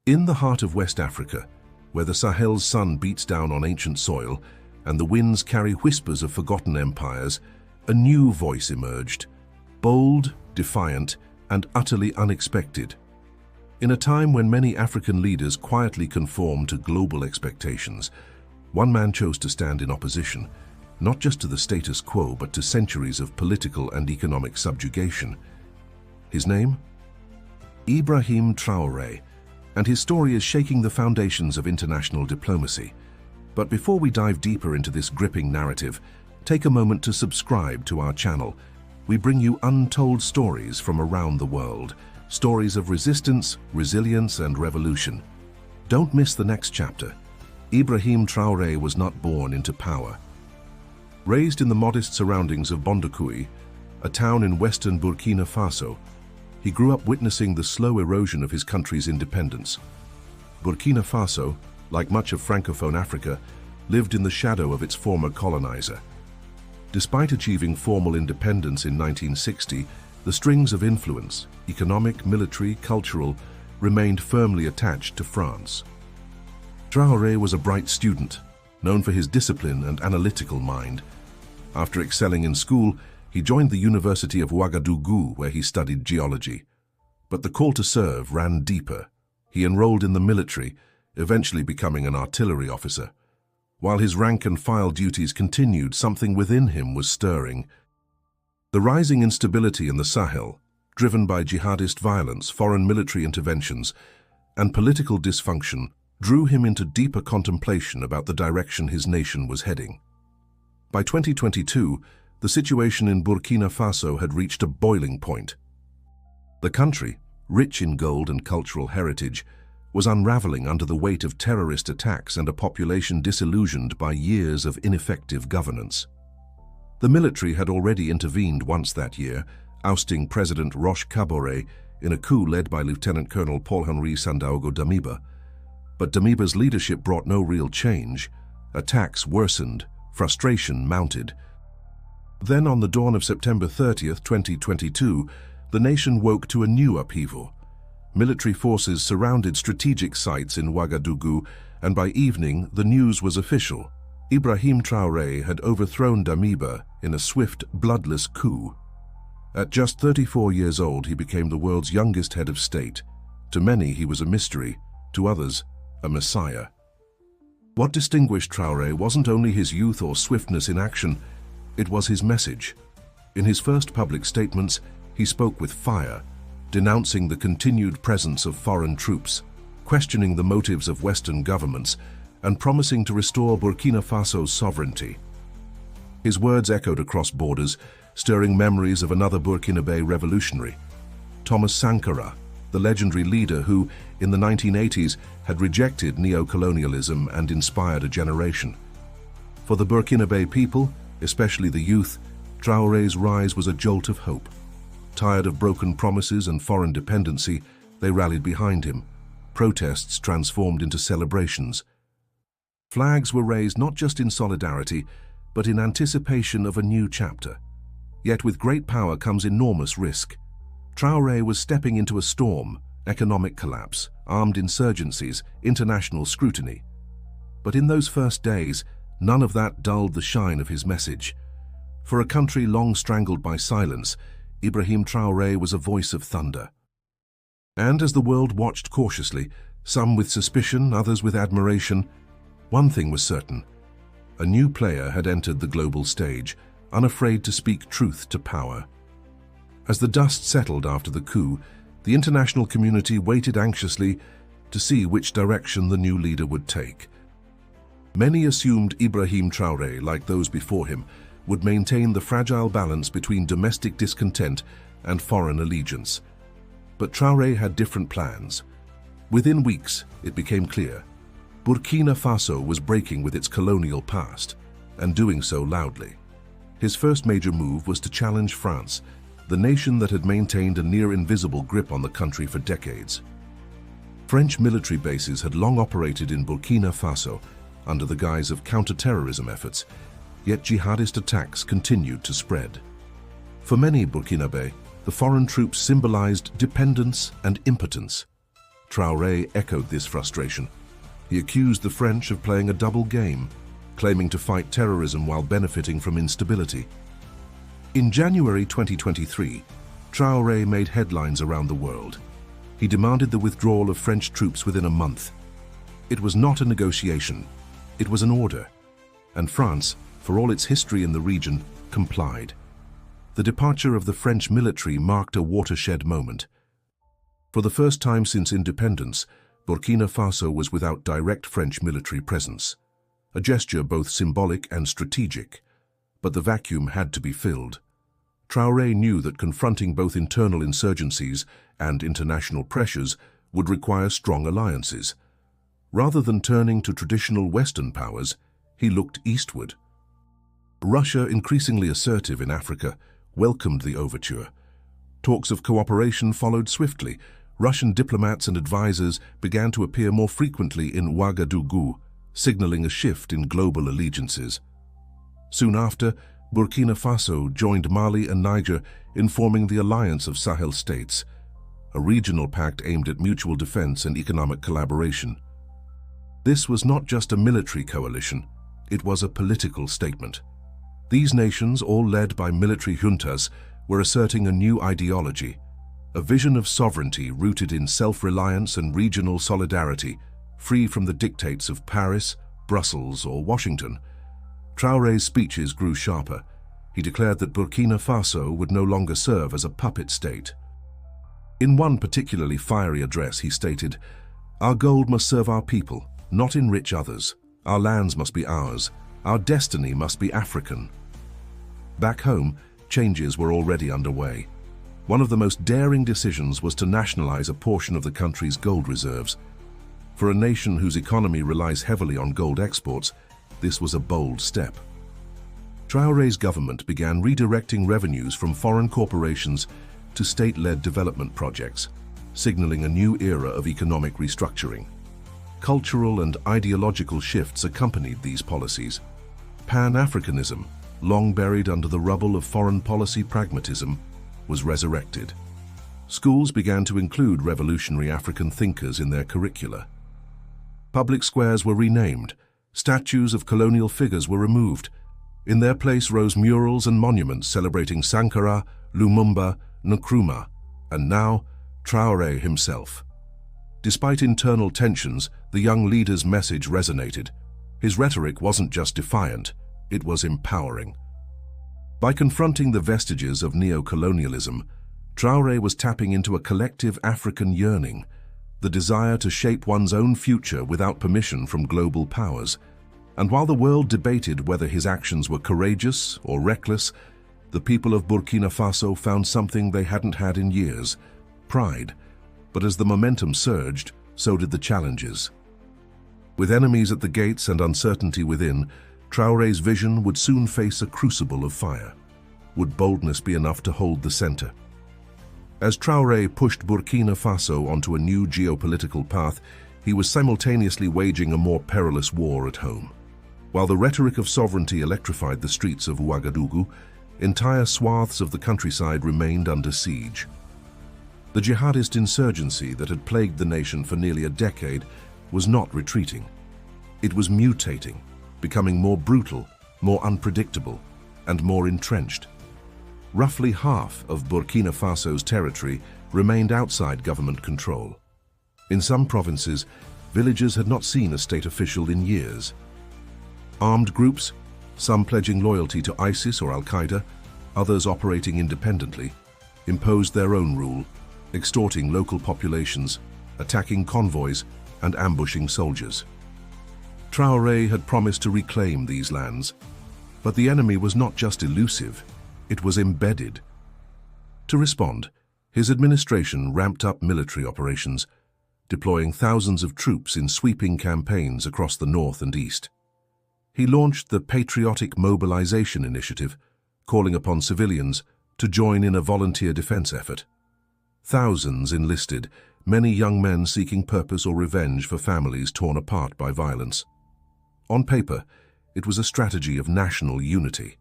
In the heart of West Africa, where the Sahel's sun beats down on ancient soil and the winds carry whispers of forgotten empires, a new voice emerged, bold, defiant, and utterly unexpected. In a time when many African leaders quietly conform to global expectations, one man chose to stand in opposition, not just to the status quo, but to centuries of political and economic subjugation. His name? Ibrahim Traoré, and his story is shaking the foundations of international diplomacy. But before we dive deeper into this gripping narrative, take a moment to subscribe to our channel. We bring you untold stories from around the world, stories of resistance, resilience, and revolution. Don't miss the next chapter. Ibrahim Traoré was not born into power. Raised in the modest surroundings of Bondoukoui, a town in western Burkina Faso, he grew up witnessing the slow erosion of his country's independence. Burkina Faso, like much of Francophone Africa, lived in the shadow of its former colonizer. Despite achieving formal independence in 1960, the strings of influence, economic, military, cultural, remained firmly attached to France. Traoré was a bright student, known for his discipline and analytical mind. After excelling in school, he joined the University of OUAGADOUGOU, where he studied geology. But the call to serve ran deeper. He enrolled in the military, eventually becoming an artillery officer. While his rank-and-file duties continued, something within him was stirring. The rising instability in the Sahel, driven by jihadist violence, foreign military interventions, and political dysfunction, drew him into deeper contemplation about the direction his nation was heading. By 2022, the situation in Burkina Faso had reached a boiling point. The country, rich in gold and cultural heritage, was unraveling under the weight of terrorist attacks and a population disillusioned by years of ineffective governance. The military had already intervened once that year, ousting President Roch Kaboré in a coup led by Lieutenant Colonel Paul-Henri Sandaogo Damiba. But Damiba's leadership brought no real change. Attacks worsened, frustration mounted. Then, on the dawn of September 30th, 2022, the nation woke to a new upheaval. Military forces surrounded strategic sites in Ouagadougou, and by evening, the news was official. Ibrahim Traoré had overthrown Damiba in a swift, bloodless coup. At just 34 years old, he became the world's youngest head of state. To many, he was a mystery. To others, a messiah. What distinguished Traoré wasn't only his youth or swiftness in action, it was his message. In his first public statements, he spoke with fire, denouncing the continued presence of foreign troops, questioning the motives of Western governments, and promising to restore Burkina Faso's sovereignty. His words echoed across borders, stirring memories of another Burkinabe revolutionary, Thomas Sankara, the legendary leader who, in the 1980s, had rejected neo-colonialism and inspired a generation. For the Burkinabe people, especially the youth, Traoré's rise was a jolt of hope. Tired of broken promises and foreign dependency, they rallied behind him. Protests transformed into celebrations. Flags were raised not just in solidarity, but in anticipation of a new chapter. Yet with great power comes enormous risk. Traoré was stepping into a storm: economic collapse, armed insurgencies, international scrutiny. But in those first days, none of that dulled the shine of his message. For a country long strangled by silence, Ibrahim Traoré was a voice of thunder. And as the world watched cautiously, some with suspicion, others with admiration, one thing was certain: a new player had entered the global stage, unafraid to speak truth to power. As the dust settled after the coup, the international community waited anxiously to see which direction the new leader would take. Many assumed Ibrahim Traoré, like those before him, would maintain the fragile balance between domestic discontent and foreign allegiance. But Traoré had different plans. Within weeks, it became clear: Burkina Faso was breaking with its colonial past, and doing so loudly. His first major move was to challenge France, the nation that had maintained a near-invisible grip on the country for decades. French military bases had long operated in Burkina Faso under the guise of counter-terrorism efforts, yet jihadist attacks continued to spread. For many Burkinabe, the foreign troops symbolized dependence and impotence. Traoré echoed this frustration. He accused the French of playing a double game, claiming to fight terrorism while benefiting from instability. In January 2023, Traoré made headlines around the world. He demanded the withdrawal of French troops within a month. It was not a negotiation, it was an order. And France, for all its history in the region, complied. The departure of the French military marked a watershed moment. For the first time since independence, Burkina Faso was without direct French military presence, a gesture both symbolic and strategic. But the vacuum had to be filled. Traoré knew that confronting both internal insurgencies and international pressures would require strong alliances. Rather than turning to traditional Western powers, he looked eastward. Russia, increasingly assertive in Africa, welcomed the overture. Talks of cooperation followed swiftly. Russian diplomats and advisors began to appear more frequently in Ouagadougou, signaling a shift in global allegiances. Soon after, Burkina Faso joined Mali and Niger in forming the Alliance of Sahel States, a regional pact aimed at mutual defense and economic collaboration. This was not just a military coalition, it was a political statement. These nations, all led by military juntas, were asserting a new ideology, a vision of sovereignty rooted in self-reliance and regional solidarity, free from the dictates of Paris, Brussels, or Washington. Traoré's speeches grew sharper. He declared that Burkina Faso would no longer serve as a puppet state. In one particularly fiery address, he stated, "Our gold must serve our people, not enrich others. Our lands must be ours. Our destiny must be African." Back home, changes were already underway. One of the most daring decisions was to nationalize a portion of the country's gold reserves. For a nation whose economy relies heavily on gold exports, this was a bold step. Traoré's government began redirecting revenues from foreign corporations to state-led development projects, signaling a new era of economic restructuring. Cultural and ideological shifts accompanied these policies. Pan-Africanism, long buried under the rubble of foreign policy pragmatism, was resurrected. Schools began to include revolutionary African thinkers in their curricula. Public squares were renamed, statues of colonial figures were removed. In their place rose murals and monuments celebrating Sankara, Lumumba, Nkrumah, and now Traoré himself. Despite internal tensions, the young leader's message resonated. His rhetoric wasn't just defiant, it was empowering. By confronting the vestiges of neo-colonialism, Traoré was tapping into a collective African yearning, the desire to shape one's own future without permission from global powers. And while the world debated whether his actions were courageous or reckless, the people of Burkina Faso found something they hadn't had in years: pride. But as the momentum surged, so did the challenges. With enemies at the gates and uncertainty within, Traoré's vision would soon face a crucible of fire. Would boldness be enough to hold the center? As Traoré pushed Burkina Faso onto a new geopolitical path, he was simultaneously waging a more perilous war at home. While the rhetoric of sovereignty electrified the streets of Ouagadougou, entire swaths of the countryside remained under siege. The jihadist insurgency that had plagued the nation for nearly a decade was not retreating. It was mutating, becoming more brutal, more unpredictable, and more entrenched. Roughly half of Burkina Faso's territory remained outside government control. In some provinces, villagers had not seen a state official in years. Armed groups, some pledging loyalty to ISIS or Al-Qaeda, others operating independently, imposed their own rule, extorting local populations, attacking convoys, and ambushing soldiers. Traoré had promised to reclaim these lands, but the enemy was not just elusive, it was embedded. To respond, his administration ramped up military operations, deploying thousands of troops in sweeping campaigns across the north and east. He launched the Patriotic Mobilization Initiative, calling upon civilians to join in a volunteer defense effort. Thousands enlisted, many young men seeking purpose or revenge for families torn apart by violence. On paper, it was a strategy of national unity.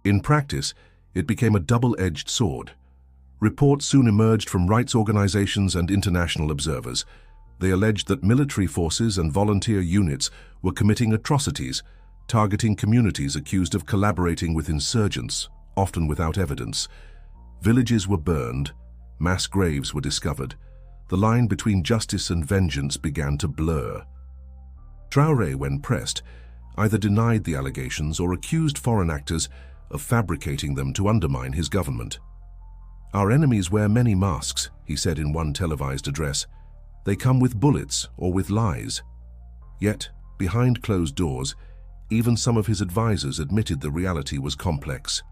In practice, it became a double-edged sword. Reports soon emerged from rights organizations and international observers. They alleged that military forces and volunteer units were committing atrocities, targeting communities accused of collaborating with insurgents, often without evidence. Villages were burned, mass graves were discovered. The line between justice and vengeance began to blur. Traoré, when pressed, either denied the allegations or accused foreign actors of fabricating them to undermine his government. "Our enemies wear many masks," he said in one televised address. "They come with bullets or with lies." Yet, behind closed doors, even some of his advisors admitted the reality was complex.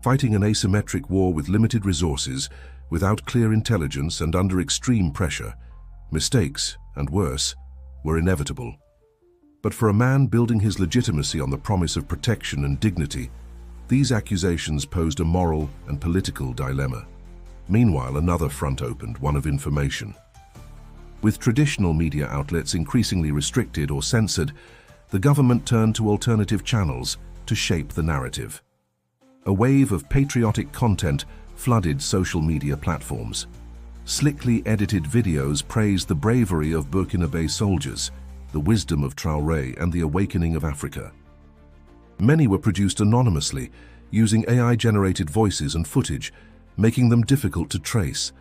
Fighting an asymmetric war with limited resources, without clear intelligence and under extreme pressure, mistakes, and worse, were inevitable. But for a man building his legitimacy on the promise of protection and dignity, these accusations posed a moral and political dilemma. Meanwhile, another front opened, one of information. With traditional media outlets increasingly restricted or censored, the government turned to alternative channels to shape the narrative. A wave of patriotic content flooded social media platforms. Slickly edited videos praised the bravery of Burkinabe soldiers, the wisdom of Traoré, and the awakening of Africa. Many were produced anonymously, using AI-generated voices and footage, making them difficult to trace.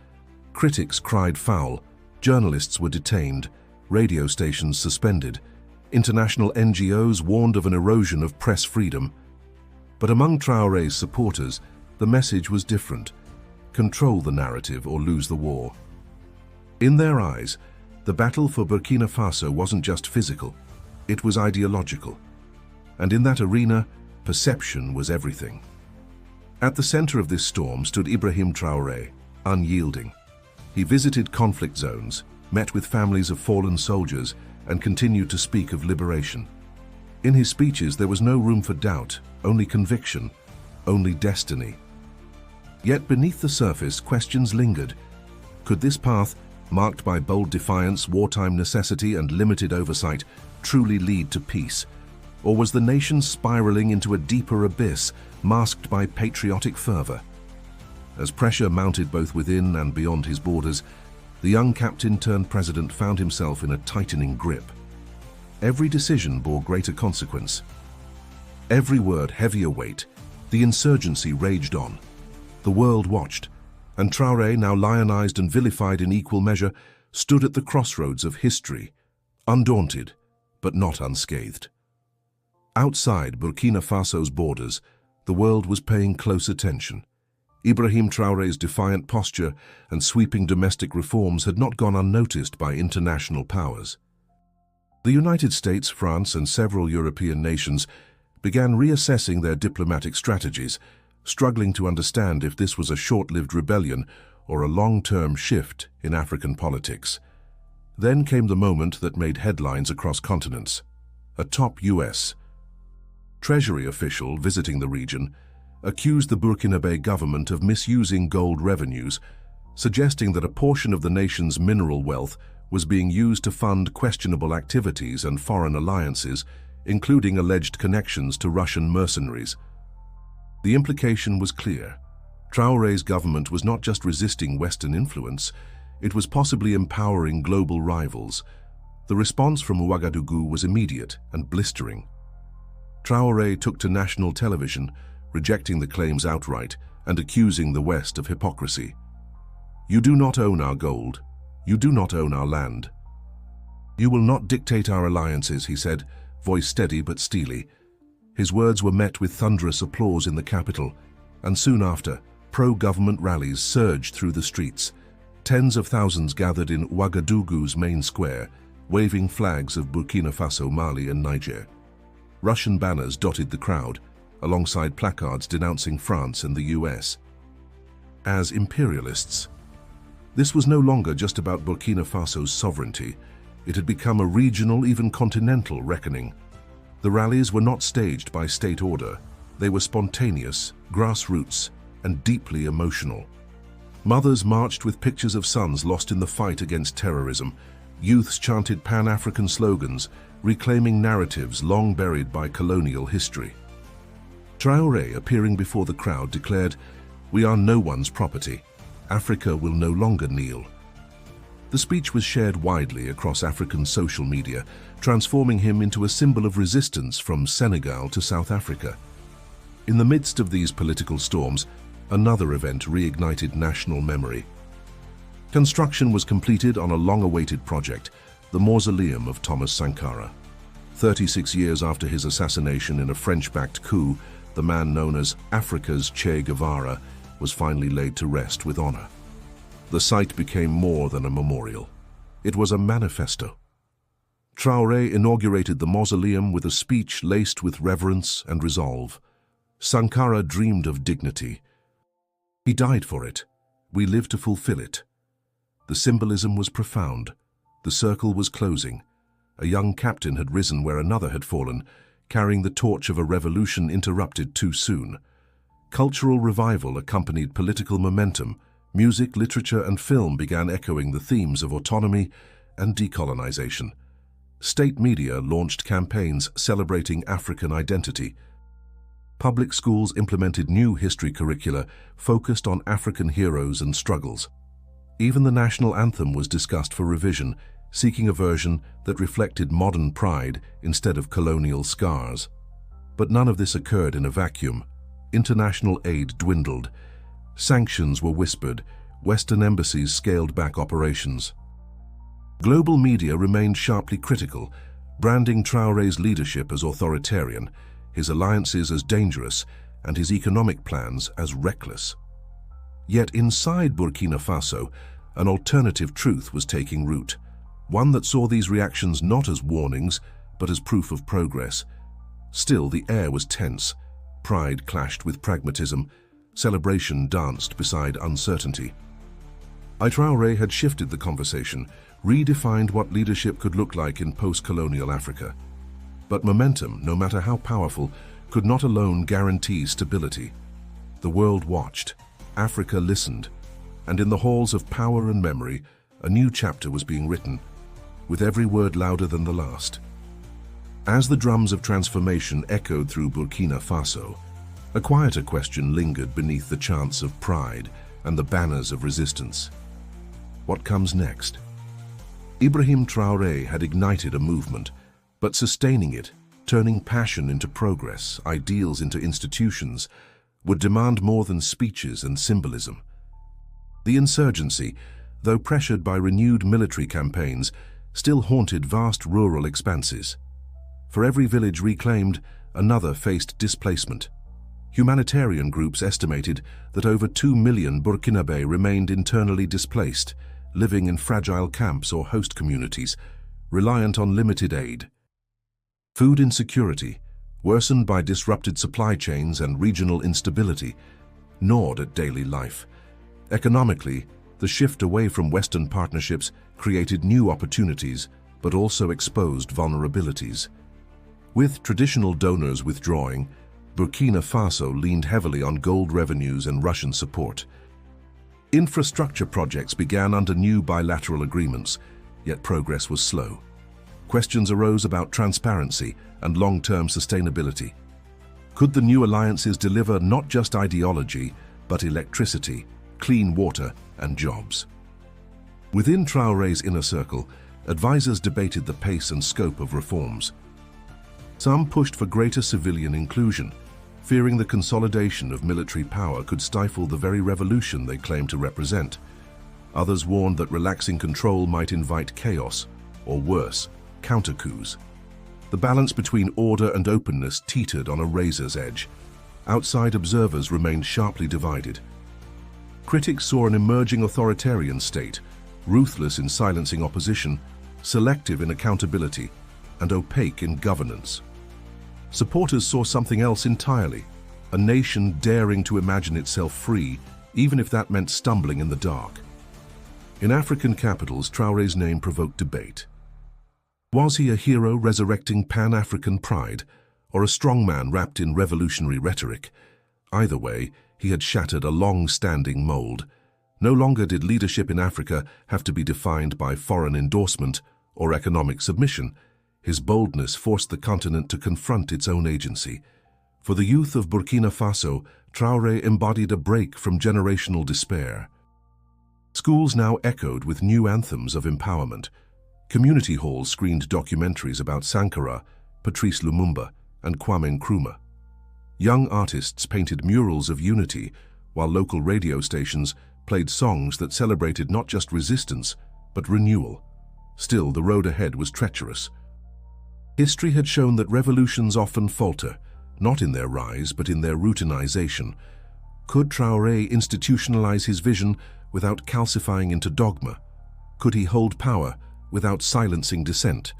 Critics cried foul, journalists were detained, radio stations suspended, international NGOs warned of an erosion of press freedom. But among Traoré's supporters, the message was different: control the narrative or lose the war. In their eyes, the battle for Burkina Faso wasn't just physical, it was ideological. And in that arena, perception was everything. At the center of this storm stood Ibrahim Traoré, unyielding. He visited conflict zones, met with families of fallen soldiers, and continued to speak of liberation. In his speeches, there was no room for doubt, only conviction, only destiny. Yet beneath the surface, questions lingered. Could this path, marked by bold defiance, wartime necessity, and limited oversight, truly lead to peace? Or was the nation spiraling into a deeper abyss, masked by patriotic fervor? As pressure mounted both within and beyond his borders, the young captain-turned-president found himself in a tightening grip. Every decision bore greater consequence. Every word heavier weight. The insurgency raged on. The world watched, and Traoré, now lionized and vilified in equal measure, stood at the crossroads of history, undaunted, but not unscathed. Outside Burkina Faso's borders, the world was paying close attention. Ibrahim Traoré's defiant posture and sweeping domestic reforms had not gone unnoticed by international powers. The United States, France, and several European nations began reassessing their diplomatic strategies, struggling to understand if this was a short-lived rebellion or a long-term shift in African politics. Then came the moment that made headlines across continents. A top U.S. Treasury official visiting the region accused the Burkinabe government of misusing gold revenues, suggesting that a portion of the nation's mineral wealth was being used to fund questionable activities and foreign alliances, including alleged connections to Russian mercenaries. The implication was clear. Traoré's government was not just resisting Western influence, it was possibly empowering global rivals. The response from Ouagadougou was immediate and blistering. Traoré took to national television, rejecting the claims outright and accusing the West of hypocrisy. "You do not own our gold. You do not own our land. You will not dictate our alliances," he said, voice steady but steely. His words were met with thunderous applause in the capital, and soon after, pro-government rallies surged through the streets. Tens of thousands gathered in Ouagadougou's main square, waving flags of Burkina Faso, Mali, and Niger. Russian banners dotted the crowd, alongside placards denouncing France and the US as imperialists. This was no longer just about Burkina Faso's sovereignty. It had become a regional, even continental reckoning. The rallies were not staged by state order. They were spontaneous, grassroots, and deeply emotional. Mothers marched with pictures of sons lost in the fight against terrorism. Youths chanted Pan-African slogans, reclaiming narratives long buried by colonial history. Traoré, appearing before the crowd, declared, "We are no one's property. Africa will no longer kneel." The speech was shared widely across African social media, transforming him into a symbol of resistance from Senegal to South Africa. In the midst of these political storms, another event reignited national memory. Construction was completed on a long-awaited project, the mausoleum of Thomas Sankara. 36 years after his assassination in a French-backed coup, the man known as Africa's Che Guevara was finally laid to rest with honor. The site became more than a memorial. It was a manifesto. Traoré inaugurated the mausoleum with a speech laced with reverence and resolve. Sankara dreamed of dignity. He died for it. We live to fulfill it. The symbolism was profound. The circle was closing. A young captain had risen where another had fallen, carrying the torch of a revolution interrupted too soon. Cultural revival accompanied political momentum. Music, literature, and film began echoing the themes of autonomy and decolonization. State media launched campaigns celebrating African identity. Public schools implemented new history curricula focused on African heroes and struggles. Even the national anthem was discussed for revision, seeking a version that reflected modern pride instead of colonial scars. But none of this occurred in a vacuum. International aid dwindled. Sanctions were whispered. Western embassies scaled back operations. Global media remained sharply critical, branding Traoré's leadership as authoritarian, his alliances as dangerous, and his economic plans as reckless. Yet inside Burkina Faso, an alternative truth was taking root, one that saw these reactions not as warnings, but as proof of progress. Still, the air was tense. Pride clashed with pragmatism. Celebration danced beside uncertainty. Traoré had shifted the conversation, redefined what leadership could look like in post-colonial Africa. But momentum, no matter how powerful, could not alone guarantee stability. The world watched, Africa listened, and in the halls of power and memory, a new chapter was being written, with every word louder than the last. As the drums of transformation echoed through Burkina Faso, a quieter question lingered beneath the chants of pride and the banners of resistance. What comes next? Ibrahim Traoré had ignited a movement, but sustaining it, turning passion into progress, ideals into institutions, would demand more than speeches and symbolism. The insurgency, though pressured by renewed military campaigns, still haunted vast rural expanses. For every village reclaimed, another faced displacement. Humanitarian groups estimated that over 2 million Burkinabé remained internally displaced, living in fragile camps or host communities, reliant on limited aid. Food insecurity, worsened by disrupted supply chains and regional instability, gnawed at daily life. Economically, the shift away from Western partnerships created new opportunities, but also exposed vulnerabilities. With traditional donors withdrawing, Burkina Faso leaned heavily on gold revenues and Russian support. Infrastructure projects began under new bilateral agreements, yet progress was slow. Questions arose about transparency and long-term sustainability. Could the new alliances deliver not just ideology, but electricity, clean water, and jobs? Within Traoré's inner circle, advisors debated the pace and scope of reforms. Some pushed for greater civilian inclusion, fearing the consolidation of military power could stifle the very revolution they claimed to represent. Others warned that relaxing control might invite chaos, or worse, counter-coups. The balance between order and openness teetered on a razor's edge. Outside observers remained sharply divided. Critics saw an emerging authoritarian state, ruthless in silencing opposition, selective in accountability, and opaque in governance. Supporters saw something else entirely, a nation daring to imagine itself free, even if that meant stumbling in the dark. In African capitals, Traoré's name provoked debate. Was he a hero resurrecting Pan-African pride, or a strongman wrapped in revolutionary rhetoric? Either way, he had shattered a long-standing mold. No longer did leadership in Africa have to be defined by foreign endorsement or economic submission. His boldness forced the continent to confront its own agency. For the youth of Burkina Faso, Traoré embodied a break from generational despair. Schools now echoed with new anthems of empowerment. Community halls screened documentaries about Sankara, Patrice Lumumba, and Kwame Nkrumah. Young artists painted murals of unity, while local radio stations played songs that celebrated not just resistance, but renewal. Still, the road ahead was treacherous. History had shown that revolutions often falter, not in their rise, but in their routinization. Could Traoré institutionalize his vision without calcifying into dogma? Could he hold power without silencing dissent?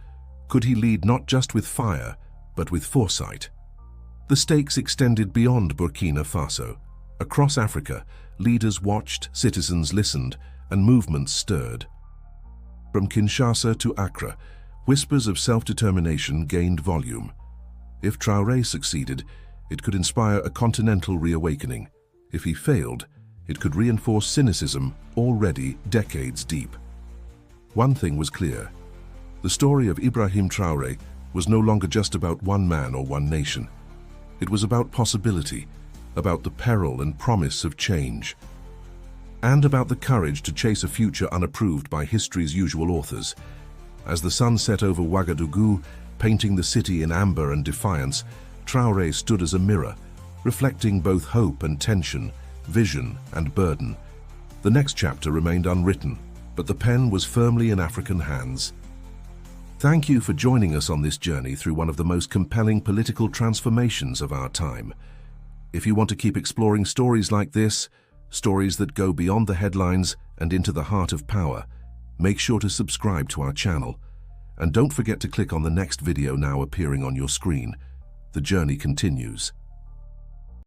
Could he lead not just with fire, but with foresight? The stakes extended beyond Burkina Faso. Across Africa, leaders watched, citizens listened, and movements stirred. From Kinshasa to Accra, whispers of self-determination gained volume. If Traoré succeeded, it could inspire a continental reawakening. If he failed, it could reinforce cynicism already decades deep. One thing was clear. The story of Ibrahim Traoré was no longer just about one man or one nation. It was about possibility, about the peril and promise of change, and about the courage to chase a future unapproved by history's usual authors. As the sun set over Ouagadougou, painting the city in amber and defiance, Traoré stood as a mirror, reflecting both hope and tension, vision and burden. The next chapter remained unwritten, but the pen was firmly in African hands. Thank you for joining us on this journey through one of the most compelling political transformations of our time. If you want to keep exploring stories like this, stories that go beyond the headlines and into the heart of power, make sure to subscribe to our channel. And don't forget to click on the next video now appearing on your screen. The journey continues.